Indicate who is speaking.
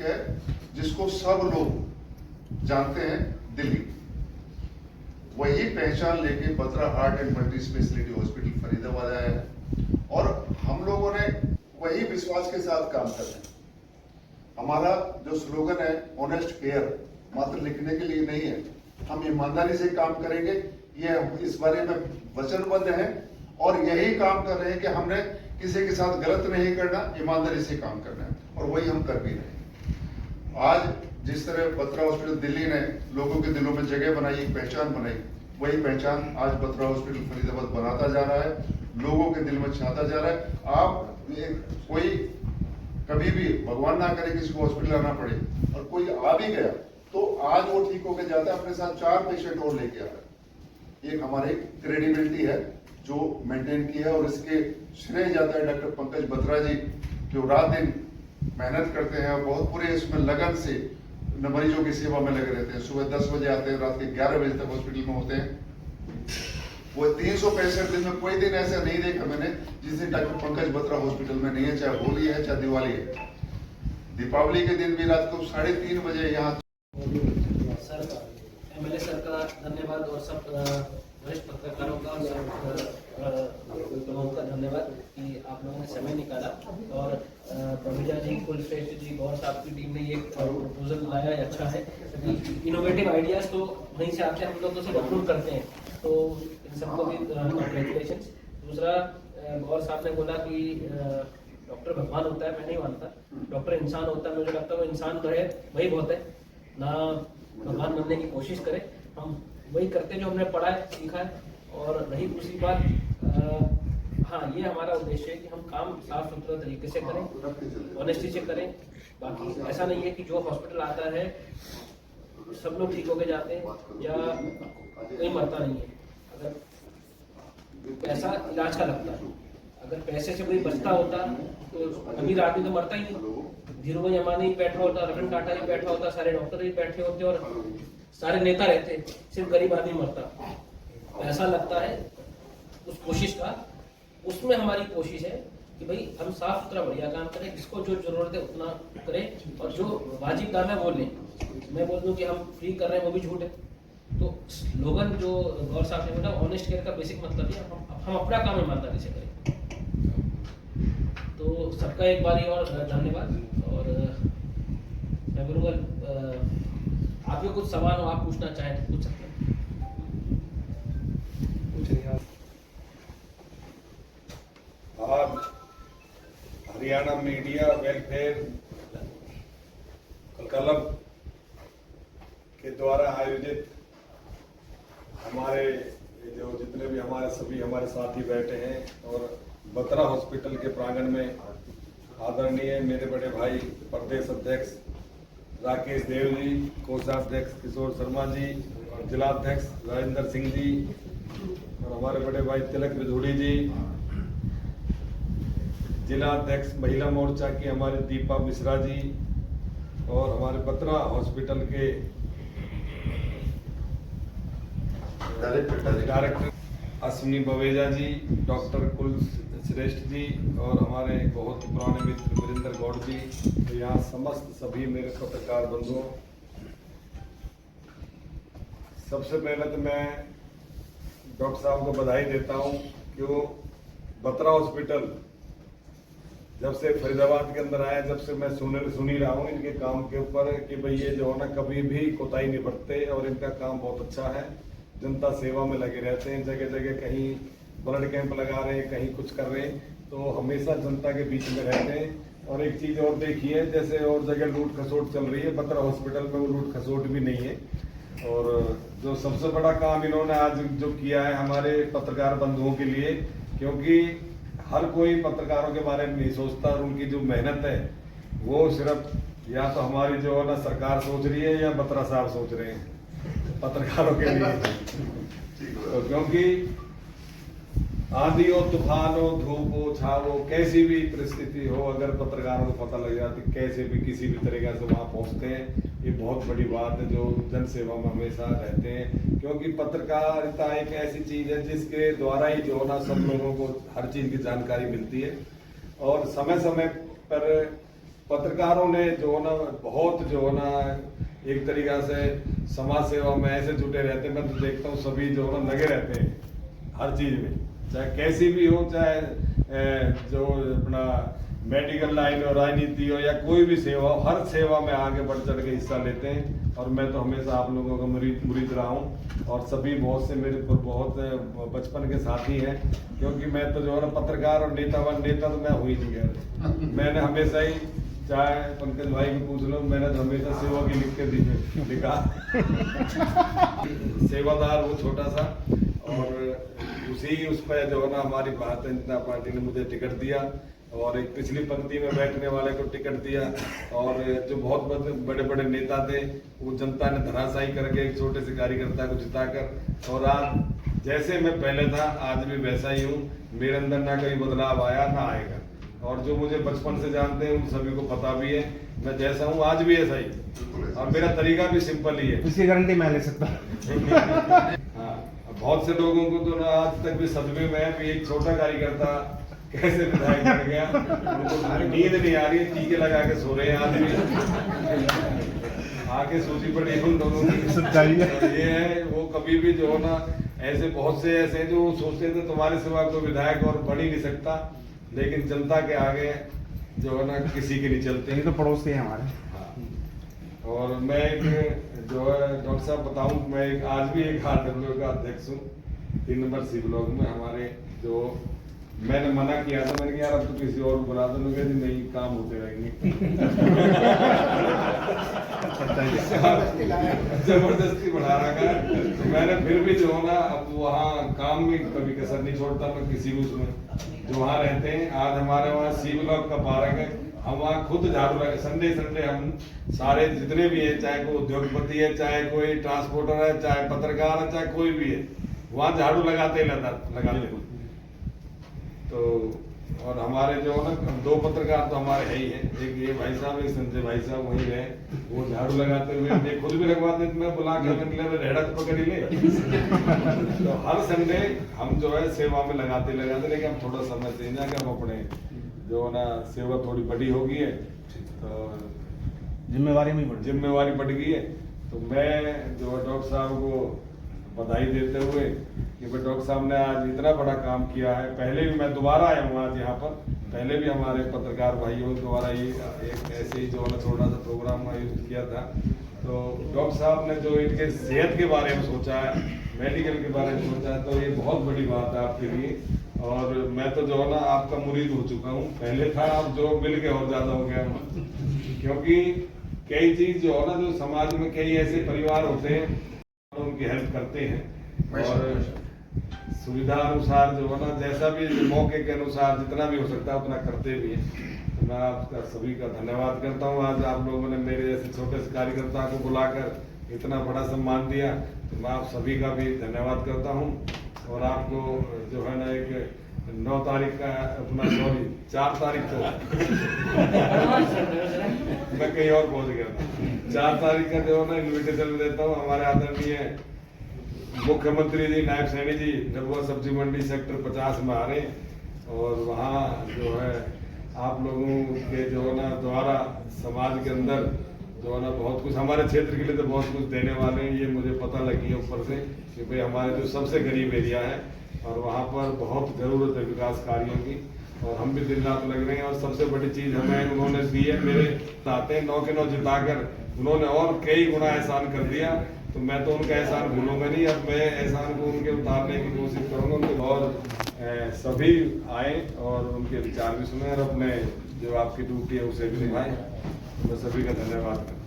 Speaker 1: है जिसको सब लोग जानते हैं, दिल्ली। वही पहचान लेके Batra heart and multi speciality hospital Faridabad आया है और हम लोगों ने वही विश्वास के साथ काम कर रहे हैं। हमारा जो स्लोगन है ऑनेस्ट फेयर, मात्र लिखने के लिए नहीं है, हम ईमानदारी से काम करेंगे, ये इस बारे में वचनबद्ध हैं और यही काम कर रहे हैं कि हमने किसी के साथ गलत नहीं करना, ईमानदारी से काम करना है और वही हम कर भी रहे हैं। आज जिस तरह बत्रा हॉस्पिटल दिल्ली ने लोगों के दिलों में जगह बनाई, एक पहचान बनाई, वही पहचान आज बत्रा हॉस्पिटल फरीदाबाद बनाता जा रहा है, लोगों के दिल में छाता जा रहा है। आप कोई कभी भी भगवान ना करे किसी को हॉस्पिटल आना पड़े और कोई आ भी गया तो आज वो ठीक होकर जाता है, अपने साथ 4 पेशेंट और लेके आ रहा है। एक हमारी क्रेडिबिलिटी है जो मेंटेन की है और इसके श्रेय जाता है डॉक्टर पंकज बत्रा जी, जो रात दिन मेहनत करते हैं और बहुत पूरे इसमें लगन से मरीजों की सेवा में लगे रहते हैं। सुबह 10 बजे आते हैं, रात के 11 बजे तक हॉस्पिटल में होते हैं। वो 365 दिन में कोई दिन ऐसा नहीं देखा मैंने जिस दिन डॉक्टर पंकज बत्रा हॉस्पिटल में नहीं है, चाहे होली है चाहे दिवाली है। दीपावली के दिन भी रात को 3:30 बजे यहाँ
Speaker 2: सर, एमएलए सर का धन्यवाद और सब वरिष्ठ पत्रकारों का और सब लोगों का धन्यवाद कि आप लोगों ने समय निकाला और प्रभुजा जी, कुलश्रेष्ठ जी, गौर साहब की टीम ने ये प्रपोजल लाया है। अच्छा है, इनोवेटिव आइडियाज तो वहीं से आते हैं, हम लोग तो सिर्फ अप्रूव करते हैं, तो इन सबको भी कॉन्ग्रेचुलेशन। दूसरा, गौर साहब ने बोला कि डॉक्टर भगवान होता है, मैं नहीं मानता। डॉक्टर इंसान होता है, मुझे लगता है वो इंसान तो है, वही बहुत है ना। भगवान बनने की कोशिश करें, हम वही करते हैं जो हमने पढ़ा है, सीखा है। और रही दूसरी बात, हाँ, ये हमारा उद्देश्य है कि हम काम साफ सुथरा तरीके से करें, ऑनेस्टी से करें। बाकी ऐसा नहीं है कि जो हॉस्पिटल आता है सब लोग ठीक होके जाते हैं या कोई मरता नहीं है। अगर पैसा इलाज का लगता है, अगर पैसे से कोई बचता होता तो अमीर आदमी तो मरता ही नहीं। धीरू भाई अंबानी बैठा होता, रतन टाटा ही बैठा होता, सारे डॉक्टर ही बैठे होते और सारे नेता रहते, सिर्फ गरीब आदमी मरता। पैसा लगता है उस कोशिश का, उसमें हमारी कोशिश है कि भाई हम साफ सुथरा बढ़िया काम करें, जिसको जो जरूरत है उतना करें और जो वाजिब दाम है वो लें। मैं बोल दूं कि हम फ्री कर रहे हैं वो भी झूठ है। तो स्लोगन जो गौर साहब ने बोला, ऑनेस्ट केयर का बेसिक मतलब है हम अपना काम ईमानदारी से करें। तो सबका एक बार और धन्यवाद। और मैं बोलूँगा, आपके कुछ सवाल हो, आप पूछना चाहें तो पूछ सकते हैं।
Speaker 3: आज हरियाणा मीडिया वेलफेयर क्लब के द्वारा आयोजित हमारे जो जितने भी हमारे साथी बैठे हैं और बत्रा हॉस्पिटल के प्रांगण में आदरणीय मेरे बड़े भाई प्रदेश अध्यक्ष राकेश देव जी, कोषाध्यक्ष किशोर शर्मा जी और जिलाध्यक्ष राजेंद्र सिंह जी और हमारे बड़े भाई तिलक विधुड़ी जी, जिलाध्यक्ष महिला मोर्चा की हमारी दीपा मिश्रा जी और हमारे बत्रा हॉस्पिटल के डायरेक्टर अश्विनी बवेजा जी, डॉक्टर कुलश्रेष्ठ जी और हमारे बहुत पुराने मित्र वीरेंद्र गौड़ जी, तो यहाँ समस्त सभी मेरे पत्रकार बंधुओं, सबसे पहले तो मैं डॉक्टर साहब को बधाई देता हूँ कि वो बत्रा हॉस्पिटल जब से फरीदाबाद के अंदर आया, जब से मैं सुन ही रहा हूँ इनके काम के ऊपर कि भाई ये जो है ना कभी भी कोताही नहीं बरतते और इनका काम बहुत अच्छा है। जनता सेवा में लगे रहते हैं, जगह जगह कहीं ब्लड कैंप लगा रहे हैं, कहीं कुछ कर रहे हैं, तो हमेशा जनता के बीच में रहते हैं। और एक चीज और देखिए, जैसे और जगह लूट खसोट चल रही है, बत्रा हॉस्पिटल में वो लूट खसोट भी नहीं है। और जो सबसे बड़ा काम इन्होंने आज जो किया है हमारे पत्रकार बंधुओं के लिए, क्योंकि हर कोई पत्रकारों के बारे में नहीं सोचता और उनकी जो मेहनत है वो सिर्फ या तो हमारी जो है ना सरकार सोच रही है या बत्रा साहब सोच रहे हैं पत्रकारों के लिए। तो क्योंकि आंधी हो, तूफान हो, धूप हो, छाव हो, कैसी भी परिस्थिति हो, अगर पत्रकारों को पता लग जाती कैसे भी किसी भी तरीके से वहां पहुंचते हैं, ये बहुत बड़ी बात है जो जन सेवा में हमेशा रहते हैं। क्योंकि पत्रकारिता एक ऐसी चीज है जिसके द्वारा ही जो ना सब लोगों को हर चीज की जानकारी मिलती है और समय समय पर पत्रकारों ने जो ना बहुत जो ना एक तरीका से समाज सेवा में ऐसे जुटे रहते हैं। मैं तो देखता हूँ सभी जो ना लगे रहते हैं हर चीज में, चाहे कैसी भी हो, चाहे जो अपना मेडिकल लाइन हो, राजनीति हो या कोई भी सेवा हो, हर सेवा में आगे बढ़ चढ़ के हिस्सा लेते हैं। और मैं तो हमेशा आप लोगों का मुरीद रहा हूँ और सभी बहुत से मेरे पर बहुत बचपन के साथी हैं, क्योंकि मैं तो जो है ना पत्रकार और नेता तो मैं हुई नहीं गया। मैंने हमेशा ही, चाहे पंकज भाई को पूछ लो, मैंने तो हमेशा सेवा की लिख के लिखा सेवादार वो छोटा सा, और उस पर जो है ना हमारी भारतीय जनता पार्टी ने मुझे टिकट दिया और एक पिछली पंक्ति में बैठने वाले को टिकट दिया। और जो बहुत बड़े बड़े नेता थे वो जनता ने धराशायी करके एक छोटे से कार्यकर्ता को जिताकर, और आज जैसे मैं पहले था आज भी वैसा ही हूँ। मेरे अंदर ना कोई बदलाव आया ना आएगा, और जो मुझे बचपन से जानते हैं उन सभी को पता भी है मैं जैसा हूँ आज भी ऐसा ही, और मेरा तरीका भी सिंपल ही है।
Speaker 4: इसकी गारंटी मैं ले सकता हूँ।
Speaker 3: हाँ, बहुत से लोगों को तो ना आज तक भी सदमे में है कि एक छोटा कार्यकर्ता कैसे विधायक बन गया, उनको नींद नहीं आ रही है, टीके लगा के सो रहे हैं आदमी। आके सोची पड़ी उन लोगों की
Speaker 4: सच्चाई है।
Speaker 3: ये है वो कभी भी जो है ना ऐसे बहुत से ऐसे हैं जो सोचते थे तुम्हारे सिवा कोई विधायक और बढ़ ही नहीं सकता, लेकिन जनता के आगे जो है ना किसी के नहीं चलते
Speaker 4: ये
Speaker 3: हैं।
Speaker 4: तो पड़ोसी है हमारे।
Speaker 3: हाँ। और मैं एक जो है डॉक्टर साहब बताऊं, मैं एक आज भी एक RWA का अध्यक्ष हूँ 3 नंबर सी ब्लॉक में। हमारे जो मैंने मना किया था, मैंने कहा यार अब तो किसी और को बुला दो, लोग नहीं काम होते रहेंगे। जबरदस्ती बढ़ा रखा, तो मैंने फिर भी जो है ना अब वहाँ काम में कभी कसर नहीं छोड़ता मैं किसी को, उसमें जो वहाँ रहते हैं। आज हमारे वहाँ सी ब्लॉक का पार्क है, हम वहाँ खुद झाड़ू लगा, संडे हम सारे जितने भी है, चाहे कोई उद्योगपति है, चाहे कोई ट्रांसपोर्टर है, चाहे पत्रकार है, चाहे कोई भी है, वहाँ झाड़ू लगाते लगाते। तो और हमारे जो है ना 2 पत्रकार तो हमारे है ही है, एक ये भाई साहब, एक संजय भाई साहब वहीं रहे, वो झाड़ू लगाते हुए मैं खुद भी लगवाते, मैं बुला के मैं रेड़क पकड़ ले। तो हर संडे हम जो है सेवा में लगाते, लेकिन हम थोड़ा समय चेंज है कि हम अपने जो है ना सेवा थोड़ी बड़ी हो गई है, तो जिम्मेवारी बढ़ गई है। तो मैं जो डॉक्टर साहब को बधाई देते हुए कि भाई डॉक्टर साहब ने आज इतना बड़ा काम किया है। पहले भी मैं दोबारा आया हूँ आज यहाँ पर, पहले भी हमारे पत्रकार भाइयों द्वारा ये एक ऐसे ही जो है छोटा सा प्रोग्राम आयोजित किया था। तो डॉक्टर साहब ने जो इनके सेहत के बारे में सोचा है, मेडिकल के बारे में सोचा है, तो ये बहुत बड़ी बात है आपके लिए। और मैं तो जो है ना आपका मुरीद हो चुका हूँ, पहले था, अब जो मिल के और ज्यादा हो गया हूँ, क्योंकि कई चीज जो है ना जो समाज में कई ऐसे परिवार होते हैं उनकी हेल्प करते हैं, और सुविधा अनुसार जो है ना जैसा भी मौके के अनुसार जितना भी हो सकता है उतना करते भी हैं। तो मैं आपका सभी का धन्यवाद करता हूँ। आज आप लोगों ने मेरे जैसे छोटे से कार्यकर्ता को बुलाकर इतना बड़ा सम्मान दिया, तो मैं आप सभी का भी धन्यवाद करता हूँ। और आपको जो है ना एक 9 तारीख का अपना 4 तारीख को मैं कहीं और पहुंच गया था, 4 तारीख का जो है ना इन्विटेशन देता हूँ। हमारे आदरणीय मुख्यमंत्री जी, नायब सैनी जी डबुआ सब्जी मंडी सेक्टर 50 में आ रहे हैं, और वहाँ जो है आप लोगों के जो है ना द्वारा समाज के अंदर जो है ना बहुत कुछ हमारे क्षेत्र के लिए तो बहुत कुछ देने वाले हैं, ये मुझे पता लगी है ऊपर से कि भाई हमारे जो सबसे गरीब एरिया है और वहाँ पर बहुत जरूरत है विकास कार्यों की, और हम भी दिन रात लग रहे हैं। और सबसे बड़ी चीज हमें उन्होंने दी है, मेरे नाते 9 के 9 जिताकर उन्होंने और कई गुना एहसान कर दिया, तो मैं तो उनका एहसान भूलूंगा नहीं। अब मैं एहसान को उनके उतारने की कोशिश करूंगा, और सभी आए और उनके विचार भी सुने और अपने जो आपकी ड्यूटी है उसे भी निभाएं। मैं सभी का धन्यवाद करता हूँ।